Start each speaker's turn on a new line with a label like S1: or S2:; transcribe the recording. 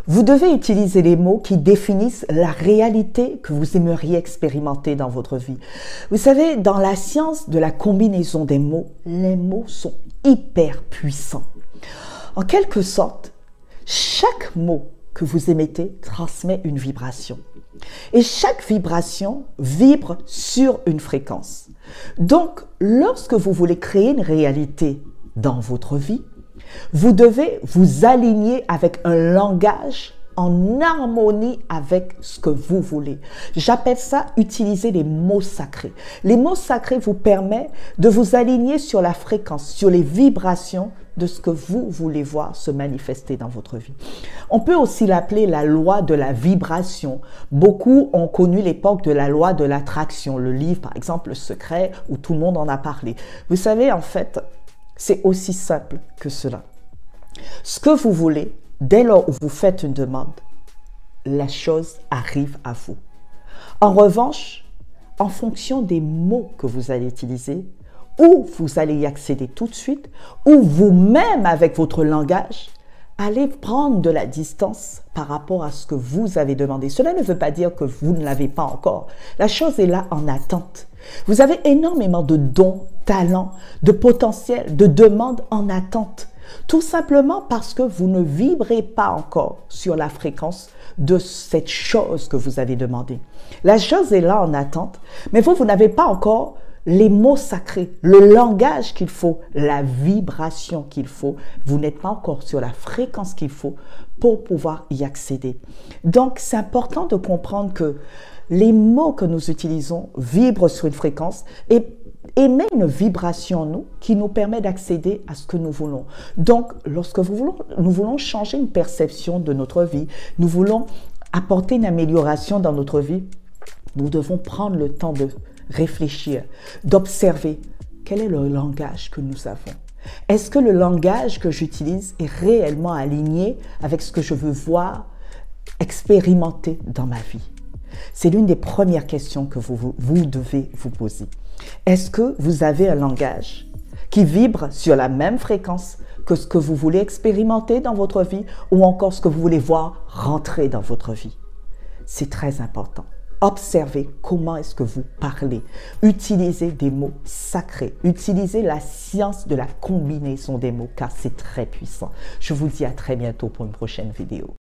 S1: Vous devez utiliser les mots qui définissent la réalité que vous aimeriez expérimenter dans votre vie. Vous savez, dans la science de la combinaison des mots, les mots sont hyper puissants. En quelque sorte, chaque mot que vous émettez transmet une vibration. Et chaque vibration vibre sur une fréquence. Donc, lorsque vous voulez créer une réalité dans votre vie, vous devez vous aligner avec un langage en harmonie avec ce que vous voulez. J'appelle ça utiliser les mots sacrés. Les mots sacrés vous permettent de vous aligner sur la fréquence, sur les vibrations de ce que vous voulez voir se manifester dans votre vie. On peut aussi l'appeler la loi de la vibration. Beaucoup ont connu l'époque de la loi de l'attraction. Le livre, par exemple, Le Secret, où tout le monde en a parlé. Vous savez, en fait, c'est aussi simple que cela. Ce que vous voulez, dès lors où vous faites une demande, la chose arrive à vous. En revanche, en fonction des mots que vous allez utiliser, ou vous allez y accéder tout de suite, ou vous-même avec votre langage, allez prendre de la distance par rapport à ce que vous avez demandé. Cela ne veut pas dire que vous ne l'avez pas encore. La chose est là en attente. Vous avez énormément de dons, talents, de potentiel, de demandes en attente. Tout simplement parce que vous ne vibrez pas encore sur la fréquence de cette chose que vous avez demandé. La chose est là en attente, mais vous n'avez pas encore les mots sacrés, le langage qu'il faut, la vibration qu'il faut. Vous n'êtes pas encore sur la fréquence qu'il faut pour pouvoir y accéder. Donc, c'est important de comprendre que les mots que nous utilisons vibrent sur une fréquence et émet une vibration en nous qui nous permet d'accéder à ce que nous voulons. Donc, lorsque nous voulons changer une perception de notre vie, nous voulons apporter une amélioration dans notre vie, nous devons prendre le temps de réfléchir, d'observer quel est le langage que nous avons. Est-ce que le langage que j'utilise est réellement aligné avec ce que je veux voir, expérimenter dans ma vie? C'est l'une des premières questions que vous devez vous poser. Est-ce que vous avez un langage qui vibre sur la même fréquence que ce que vous voulez expérimenter dans votre vie ou encore ce que vous voulez voir rentrer dans votre vie? C'est très important. Observez comment est-ce que vous parlez. Utilisez des mots sacrés. Utilisez la science de la combinaison des mots car c'est très puissant. Je vous dis à très bientôt pour une prochaine vidéo.